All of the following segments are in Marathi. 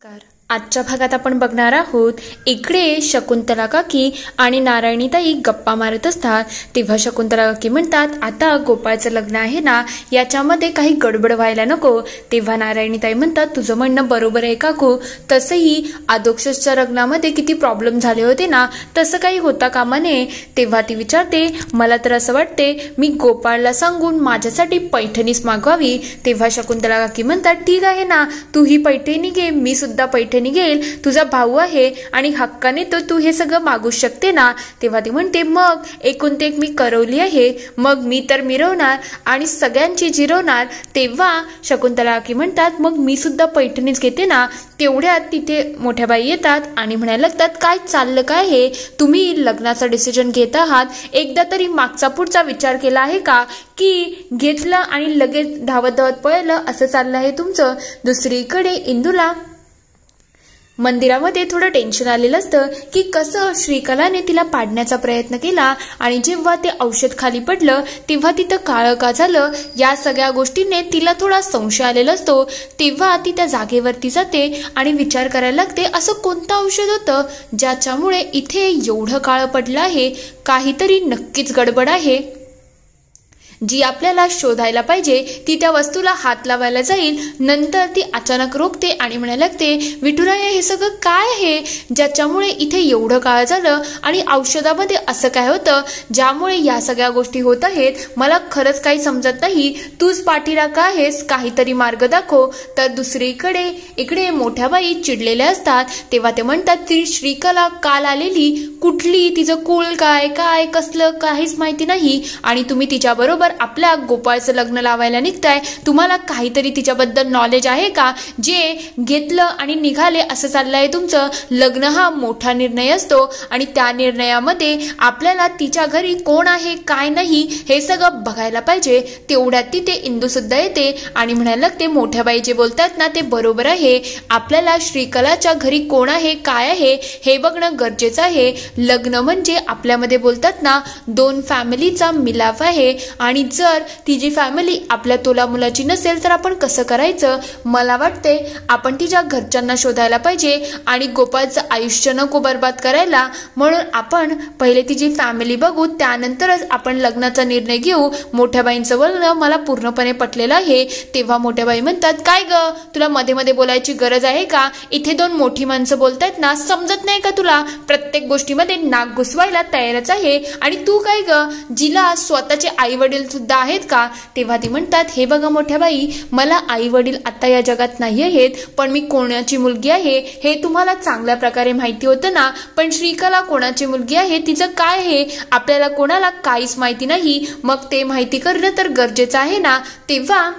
आजच्या भागात आपण बघणार आहोत इकडे शकुंतला काकी आणि नारायणीताई गप्पा मारत असतात तेव्हा शकुंतला काकी म्हणतात आता गोपाळचं लग्न आहे ना याच्यामध्ये काही गडबड व्हायला नको। तेव्हा नारायणीताई म्हणतात तुझं म्हणणं बरोबर आहे काकू, तसंही अधोक्षजच्या लग्नामध्ये किती प्रॉब्लेम झाले होते ना, तसं काही होता कामा नये। तेव्हा ती विचारते मला तर असं वाटते मी गोपाळला सांगून माझ्यासाठी पैठणीच मागवावी। तेव्हा शकुंतला काकी म्हणतात ठीक आहे ना, तू ही पैठणी घे, मी सुद्धा पैठणी घेईल, तुझा भाऊ आहे आणि हक्काने तर तू हे सगळं मागू शकते ना। तेव्हा ती म्हणते मग एकूण ते एक मी करवली आहे, मग मी तर मिरवणार आणि सगळ्यांची जिरवणार। तेव्हा शकुंतला काकी म्हणतात मग मी सुद्धा पैठणीच घेते ना। तेवढ्यात तिथे मोठ्या बाई येतात आणि म्हणायला लागतात काय चाललं काय हे, तुम्ही लग्नाचा डिसिजन घेत आहात, एकदा तरी मागचा पुढचा विचार केला आहे का की घेतलं आणि लगेच धावत धावत पळलं असं चाललं आहे तुमचं। दुसरीकडे इंदूला मंदिरामध्ये थोडं टेन्शन आलेलं असतं की कसं श्रीकलाने तिला पाडण्याचा प्रयत्न केला आणि जेव्हा ते औषध खाली पडलं तेव्हा तिथं काळं का झालं, या सगळ्या गोष्टीने तिला थोडा संशय आलेला असतो। तेव्हा ती त्या जागेवरती जाते आणि विचार करायला लागते असं कोणतं औषध होतं ज्याच्यामुळे इथे एवढं काळं पडलं आहे, काहीतरी नक्कीच गडबड आहे जी आपल्याला शोधायला पाहिजे। ती त्या वस्तूला हात लावायला जाईल, नंतर ती अचानक रोखते आणि म्हणायला लागते विठुराया हे सगळं काय आहे ज्याच्यामुळे इथे एवढं काळ झालं आणि औषधामध्ये असं काय होतं ज्यामुळे या सगळ्या गोष्टी होत आहेत, मला खरंच काही समजत नाही, तूच पाठीराखा आहेस, काहीतरी मार्ग दाखव। तर दुसरीकडे इकडे मोठ्या बाई चिडलेल्या असतात तेव्हा ते म्हणतात ती श्रीकला काल आलेली, कुठली, तिचं कुळ काय काय कसलं काहीच माहिती नाही आणि तुम्ही तिच्याबरोबर आपल्या गोपाळचं लग्न लावायला निघताय, तुम्हाला काहीतरी तिच्याबद्दल नॉलेज आहे का, जे घेतलं आणि निघाले असं चाललंय तुमचं। लग्न हा मोठा निर्णय असतो आणि त्या निर्णयामध्ये आपल्याला तिच्या घरी कोण आहे काय नाही हे सगळं बघायला पाहिजे। तेवढ्यात तिथे इंदू सुद्धा येते आणि म्हणायला लागते मोठ्या बाई जे बोलतात ना ते बरोबर आहे, आपल्याला श्रीकलाच्या घरी कोण आहे काय आहे हे बघणं गरजेचं आहे। लग्न म्हणजे आपल्यामध्ये बोलतात ना दोन फॅमिलीचा मिलाफ आहे आणि जर तिची फॅमिली आपल्या तोला मुलाची नसेल तर आपण कसं करायचं, मला वाटते आपण तिच्या घरच्यांना शोधायला पाहिजे आणि गोपाळचं आयुष्य नको बर्बाद करायला, म्हणून आपण पहिले तिची फॅमिली बघू त्यानंतरच आपण लग्नाचा निर्णय घेऊ। मोठ्या बाईंचं बोलणं मला पूर्णपणे पटलेलं आहे। तेव्हा मोठ्या बाई म्हणतात काय ग तुला मध्ये मध्ये बोलायची गरज आहे का, इथे दोन मोठी माणसं बोलतायत ना, समजत नाही का तुला, प्रत्येक गोष्टीमध्ये नाक घुसवायला तयारच आहे आणि तू काय ग जिला स्वतःचे आई वडील सुद्धा आहेत का। तेव्हा ती म्हणतात हे बघा मोठ्या बाई, मला आई वडील आता या जगात नाही आहेत, पण मी कोणाची मुलगी आहे हे तुम्हाला चांगल्या प्रकारे माहिती होतं ना, पण श्रीकला कोणाची मुलगी आहे तिचं काय आहे आपल्याला कोणाला काहीच माहिती नाही, मग ते माहिती करणं तर गरजेचं आहे ना। तेव्हा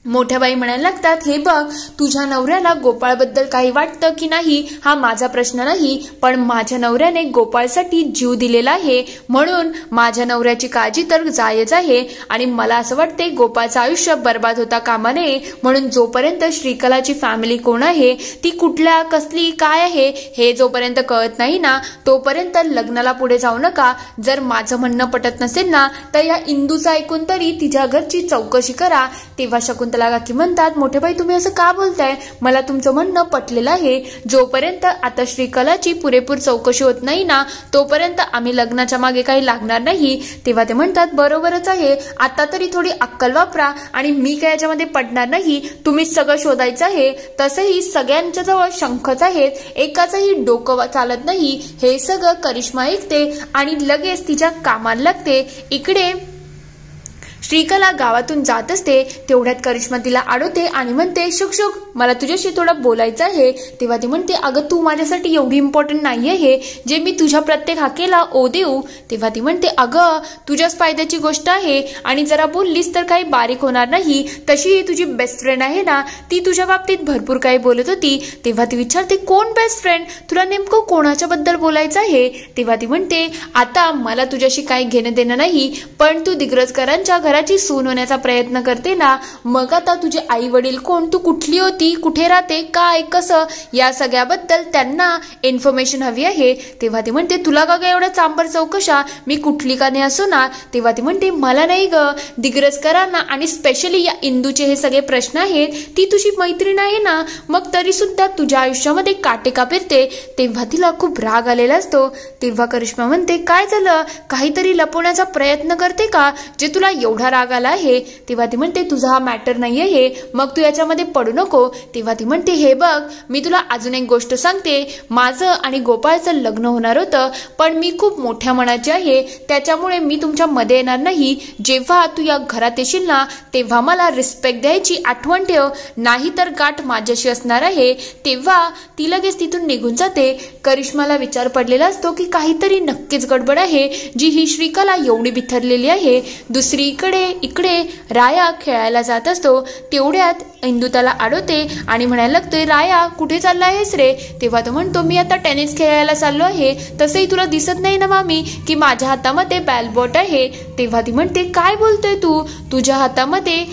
मोठ्या बाई म्हणायला लागतात हे बघ तुझ्या नवऱ्याला गोपाळबद्दल काही वाटतं की नाही हा माझा प्रश्न नाही, पण माझ्या नवऱ्याने गोपाळसाठी जीव दिलेला आहे, म्हणून माझ्या नवऱ्याची काळजी तर जायच आहे आणि मला असं वाटते गोपाळचं आयुष्य बर्बाद होता कामा नये, म्हणून जोपर्यंत श्रीकलाची फॅमिली कोण आहे, ती कुठल्या कसली काय आहे हे जोपर्यंत कळत नाही ना तोपर्यंत लग्नाला पुढे जाऊ नका। जर माझं म्हणणं पटत नसेल ना तर या इंदूचं ऐकून तरी तिच्या घरची चौकशी करा। तेव्हा शकुंतला काकी म्हणतात मोठे बाई तुम्ही असं का बोलताय, मला तुमचं म्हणणं पटलेलं आहे, जोपर्यंत आता श्रीकलाची पुरेपूर चौकशी होत नाही ना तोपर्यंत आम्ही लग्नाच्या मागे काही लागणार नाही। तेव्हा ते म्हणतात बरोबरच आहे, आता तरी थोडी अक्कल वापरा आणि मी काय याच्यामध्ये पडणार नाही, तुम्हीच सगळं शोधायचं आहे, तसंही सगळ्यांच्या जवळ शंखच आहेत, एकाचंही डोकं चालत नाही। हे सगळं करिश्मा ऐकते आणि लगेच तिच्या कामाला लागते। इकडे श्रीकला गावातून जात असते तेवढ्यात करिश्मा तिला अडवते आणि म्हणते शुक शुक मला तुझ्याशी थोडं बोलायचं आहे। तेव्हा ती म्हणते अगं तू माझ्यासाठी एवढी इम्पॉर्टंट नाही आहे जे मी तुझ्या प्रत्येक हाकेला ओ देऊ। तेव्हा ती म्हणते अगं तुझ्याच फायद्याची गोष्ट आहे आणि जरा बोललीस तर काही बारीक होणार नाही, तशी तुझी बेस्ट फ्रेंड आहे ना ती तुझ्या बाबतीत भरपूर काही बोलत होती। तेव्हा ती विचारते कोण बेस्ट फ्रेंड, तुला नेमकं कोणाच्या बद्दल बोलायचं आहे। तेव्हा ती म्हणते आता मला तुझ्याशी काही घेणं देणं नाही, पण तू दिग्रजकरांच्या घराची सून होण्याचा प्रयत्न करते ना, मग आता तुझे आई वडील कोण, तू कुठली होती ती कुठे राहते, काय कसं, या सगळ्याबद्दल त्यांना इन्फॉर्मेशन हवी आहे. तेव्हा ती म्हणते तुला का एवढ्या चांबर चौकशा, मी कुठली का नाही असो ना. तेव्हा ती म्हणते मला नाही ग, दिग्रजकरांना आणि स्पेशली या इंदूचे हे सगळे प्रश्न आहेत, ती तुझी मैत्रीण आहे ना, मग तरी सुद्धा तुझ्या आयुष्यामध्ये काटे का फिरते. तेव्हा तिला खूप राग आलेला असतो. तेव्हा करिश्मा म्हणते काय झालं, काहीतरी लपवण्याचा प्रयत्न करते का, जे तुला एवढा राग आला आहे. तेव्हा ती म्हणते तुझा हा मॅटर नाही आहे, मग तू याच्यामध्ये पडू नको. तेव्हा ती म्हणते हे बघ, मी तुला अजून एक गोष्ट सांगते, माझं आणि गोपाळचं लग्न होणार होतं, पण मी खूप मोठ्या मनाची आहे, त्याच्यामुळे मी तुमच्या मध्ये येणार नाही. जेव्हा तू या घरात येशील ना, तेव्हा मला रिस्पेक्ट द्यायची आठवण ठेव, नाही तर गाठ माझ्याशी असणार आहे. तेव्हा ती लगेच तिथून निघून जाते. करिश्माला विचार पडलेला असतो की काहीतरी नक्कीच गडबड आहे, जी ही श्रीकला एवढी बिथरलेली आहे. दुसरीकडे इकडे राया खेळायला जात असतो. तेवढ्यात इंदू त्याला अडवते आणि म्हणायला लागते राया कुठे चालला आहेस रे. तेव्हा तो म्हणतो मी आता टेनिस खेळायला चाललो आहे, तसंही तुला दिसत नाही ना मामी की माझ्या हातामध्ये बॅलबॉट आहे. तेव्हा ती म्हणते काय बोलतोय तू, तुझ्या हातामध्ये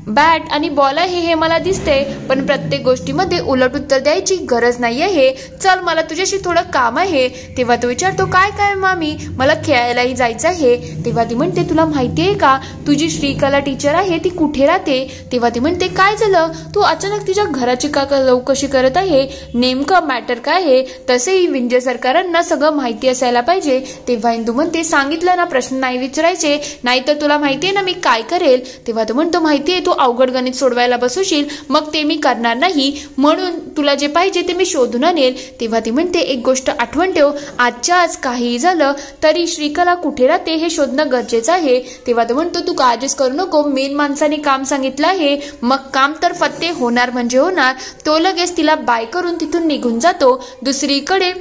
बॅट आणि बॉल आहे हे मला दिसते, पण प्रत्येक गोष्टीमध्ये उलट उत्तर द्यायची गरज नाही आहे. चल मला तुझ्याशी थोडं काम आहे. तेव्हा तो विचारतो काय काय मामी, मला खेळायलाही जायचं आहे. तेव्हा ती म्हणते तुला माहिती आहे का, तुझी श्रीकला टीचर आहे ती कुठे राहते. तेव्हा ती म्हणते काय झालं, तू अचानक तिच्या घराची का चौकशी करत आहे, नेमकं मॅटर काय आहे. तसेही विंध्य सरकारांना सगळं माहिती असायला पाहिजे. तेव्हा इंदू म्हणते सांगितलं ना, प्रश्न नाही विचारायचे, नाहीतर तुला माहितीये ना मी काय करेल. तेव्हा तो म्हणतो माहितीये तू अवघड गणित सोडवायला बसवशील, मग ते मी करणार नाही, म्हणून तुला जे पाहिजे ते मी शोधून आणेल. तेव्हा ती म्हणते एक गोष्ट आठवण ठेव, आजच्या आज काहीही झालं तरी श्रीकला कुठे राहते हे शोधणं गरजेचं आहे. तेव्हा तो म्हणतो तू काळजीच करू नको, मेन माणसाने काम सांगितलं आहे, मग काम तर फत्ते होणार म्हणजे होणार. तो लगेच तिला बाय करून तिथून निघून जातो. दुसरीकडे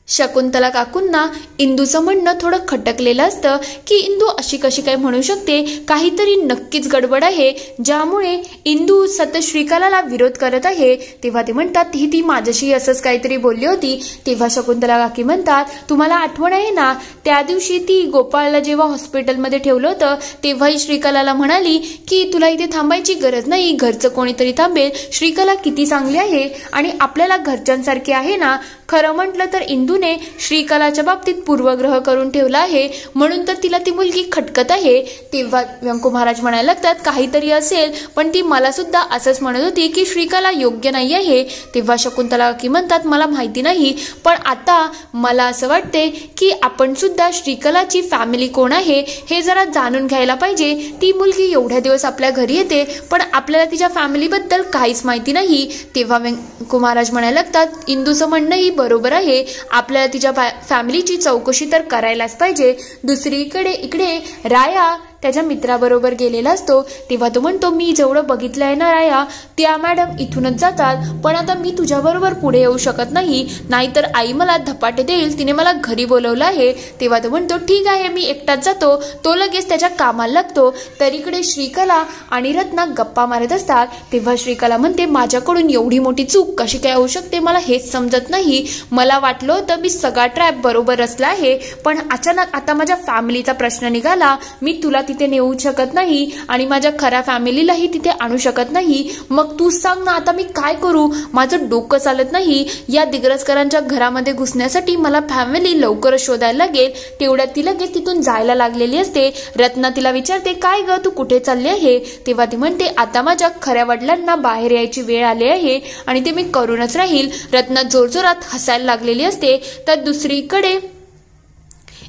शकुंतला काकूंना इंदूचं म्हणणं थोडं खटकलेलं असतं की इंदू अशी कशी काय म्हणू शकते, काहीतरी नक्कीच गडबड आहे, ज्यामुळे इंदू सतत श्रीकलाला विरोध करत आहे. तेव्हा ते म्हणतात ती माझ्याशी असंच काहीतरी बोलली होती. तेव्हा शकुंतला काकी म्हणतात तुम्हाला आठवण आहे ना, त्या दिवशी ती गोपाळला जेव्हा हॉस्पिटलमध्ये ठेवलं होतं, तेव्हाही श्रीकलाला म्हणाली की तुला इथे थांबायची गरज नाही, घरचं कोणीतरी थांबेल. श्रीकला किती चांगली आहे आणि आपल्याला घरच्यांसारखी आहे ना. खरं म्हटलं तर इंदूने श्रीकलाच्या बाबतीत पूर्वग्रह करून ठेवला आहे, म्हणून तर तिला ती मुलगी खटकत आहे. तेव्हा व्यंकू महाराज म्हणायला लागतात काहीतरी असेल, पण ती मला सुद्धा असंच म्हणत होती की श्रीकला योग्य नाही आहे. तेव्हा शकुंतला काकी म्हणतात मला माहिती नाही, पण आता मला असं वाटते की आपण सुद्धा श्रीकलाची फॅमिली कोण आहे हे जरा जाणून घ्यायला पाहिजे. ती मुलगी एवढ्या दिवस आपल्या घरी येते, पण आपल्याला तिच्या फॅमिलीबद्दल काहीच माहिती नाही. तेव्हा व्यंकू महाराज म्हणायला लागतात इंदूचं म्हणणंही बरोबर आहे, आपल्याला तिच्या फॅमिलीची चौकशी तर करायलाच पाहिजे. दुसरीकडे इकडे राया त्याच्या मित्राबरोबर गेलेला असतो. तेव्हा तो म्हणतो मी जेवढं बघितलं आहे ना राया, त्या मॅडम इथूनच जातात, पण आता मी तुझ्याबरोबर पुढे येऊ शकत नाही, नाहीतर आई मला धपाटे देईल, तिने मला घरी बोलवलं आहे. तेव्हा तो म्हणतो ठीक आहे मी एकटाच जातो. तो लगेच त्याच्या कामाला लागतो. तर इकडे श्रीकला आणि रत्ना गप्पा मारत असतात. तेव्हा श्रीकला म्हणते माझ्याकडून एवढी मोठी चूक कशी काय होऊ शकते, मला हेच समजत नाही. मला वाटलं होतं मी सगळा ट्रॅप बरोबर रचला आहे, पण अचानक आता माझ्या फॅमिलीचा प्रश्न निघाला, मी तुला तिथे नेऊ शकत नाही आणि माझ्या खऱ्या फॅमिलीलाही तिथे आणू शकत नाही. मग तू सांग ना आता मी काय करू, माझं डोकं चालत नाही. या दिग्रजकरांच्या घरामध्ये घुसण्यासाठी मला फॅमिली लवकरच शोधायला लागेल. तेवढ्यात ती लगेच तिथून जायला लागलेली असते. रत्ना तिला विचारते काय ग तू कुठे चालली आहे. तेव्हा ती म्हणते आता माझ्या खऱ्या वडिलांना बाहेर यायची वेळ आली आहे आणि ते मी करूनच राहील. रत्ना जोरजोरात हसायला लागलेली असते. तर दुसरीकडे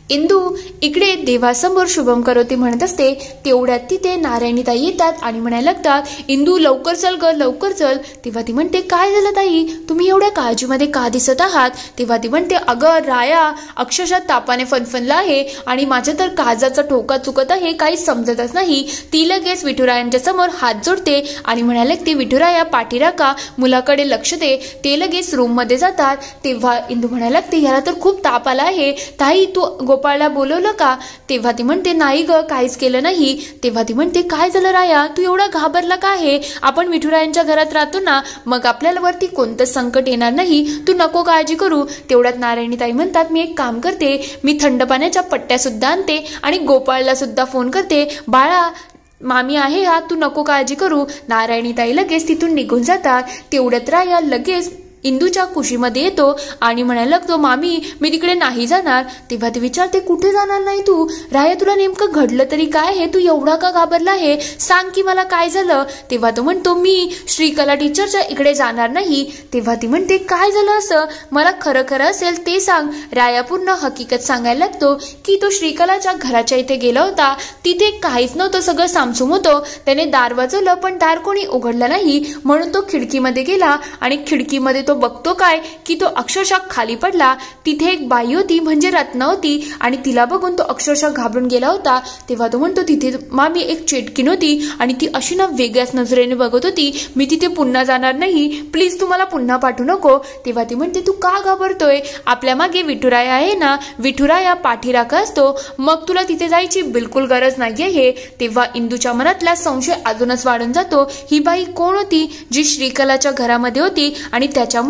इंदू इकडे देवासमोर शुभम करोती म्हणत असते. तेवढ्यात तिथे नारायणीताई येतात आणि म्हणायला लागतात इंदू लवकर चल ग लवकर चल. तेव्हा ती म्हणते काय झालं ताई, तुम्ही एवढ्या काळजीमध्ये का दिसत आहात. तेव्हा ती म्हणते अगं राया अक्षरशः तापाने फनफनला आहे आणि माझ्या तर काळजाचा ठोका चुकत आहे, काही समजतच नाही. ती लगेच विठुरायांच्या समोर हात जोडते आणि म्हणायला लागते विठुराया पाठी राखा, मुलाकडे लक्ष दे. ते लगेच रूम मध्ये जातात. तेव्हा इंदू म्हणायला लागते याला तर खूप ताप आला आहे, ताई तू गोपाळला बोलवलं का. तेव्हा ती म्हणते नाही ग काहीच केलं नाही. तेव्हा ती म्हणते काय झालं राया, तू एवढा घाबरला का आहे, आपण विठुरायांच्या घरात राहतो ना, मग आपल्याला वरती कोणतं संकट येणार नाही, तू नको काळजी करू. तेवढ्यात नारायणीताई म्हणतात मी एक काम करते, मी थंड पाण्याच्या पट्ट्या सुद्धा आणते आणि गोपाळला सुद्धा फोन करते. बाळा मामी आहे हा, तू नको काळजी करू. नारायणी ताई लगेच तिथून निघून जातात. तेवढ्यात राया लगेच इंदूच्या कुशीमध्ये येतो आणि म्हणायला लागतो, मामी मी तिकडे नाही जाणार. तेव्हा ती विचारते, कुठे जाणार नाही तू? राया तुला नेमकं घडलं तरी काय आहे? तू एवढा का घाबरला आहे? सांग की मला काय झालं? तेव्हा तो म्हणतो, मी श्रीकला टीचरच्या इकडे जाणार नाही. तेव्हा ती म्हणते, काय झालं असं? मला खरं खरं असेल ते सांग. राया पूर्ण हकीकत सांगायला लागतो की तो श्रीकलाच्या घराच्या इथे गेला होता. तिथे काहीच नव्हतं, सगळं सामसूम होतं. त्याने दार वाजवलं पण दार कोणी उघडलं नाही, म्हणून तो खिडकीमध्ये गेला आणि खिडकीमध्ये तो बघतो काय की तो अक्षरशः खाली पडला. तिथे एक बाई होती, म्हणजे रत्ना होती, आणि तिला बघून तो अक्षरशः घाबरून गेला होता. तेव्हा तो म्हणतो, तिथे मामी एक चेटकीन होती आणि ती अशी ना वेगळ्याच नजरेने बघत होती. मी तिथे पुन्हा जाणार नाही, प्लीज तू मला पुन्हा पाठवू नको. तेव्हा ती म्हणते, तू का घाबरतोय? आपल्या मागे विठुराया आहे ना, विठुराया पाठीराखा असतो, मग तुला तिथे जायची बिलकुल गरज नाहीये. तेव्हा इंदूच्या मनातला संशय अजूनच वाढून जातो. ही बाई कोण होती जी श्रीकलाच्या घरामध्ये होती आणि त्याच्यामुळे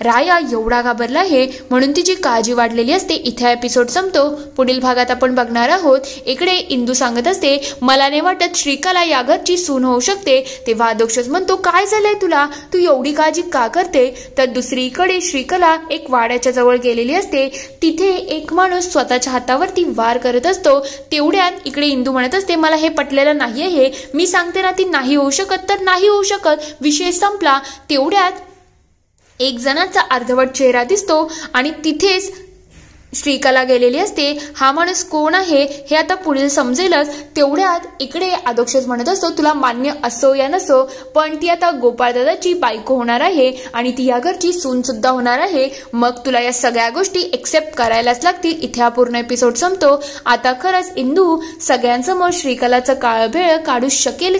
राया एवढा घाबरला आहे, म्हणून तिची काळजी वाढलेली असते. इथे एपिसोड संपतो. पुढील भागात आपण बघणार आहोत. इकडे इंदू सांगत असते, मला नाही वाटत श्रीकला या घरची सून होऊ शकते. तेव्हा अधोक्षज म्हणतो, काय झालंय तुला? तू एवढी काळजी का करते? तर दुसरीकडे श्रीकला एक वाड्याच्या जवळ गेलेली असते. तिथे एक माणूस स्वतःच्या हातावरती वार करत असतो. तेवढ्यात इकडे इंदू म्हणत असते, मला हे पटलेलं नाहीये. मी सांगते ना, ती नाही होऊ शकत तर नाही होऊ शकत, विषय संपला. तेवढ्यात एक जणाचा अर्धवट चेहरा दिसतो आणि तिथेच श्रीकला गेलेली असते. हा माणूस कोण आहे हे आता पुढील समजेलच. तेवढ्यात इकडे अधोक्षज म्हणत असतो, तुला मान्य असो या नसो, पण ती आता गोपाळदादाची बायको होणार आहे आणि ती या घरची सून सुद्धा होणार आहे. मग तुला या सगळ्या गोष्टी एक्सेप्ट करायलाच लागतील. इथे हा पूर्ण एपिसोड संपतो. आता खरंच इंदू सगळ्यांसमोर श्रीकलाचं काळं भेळ काढू शकेल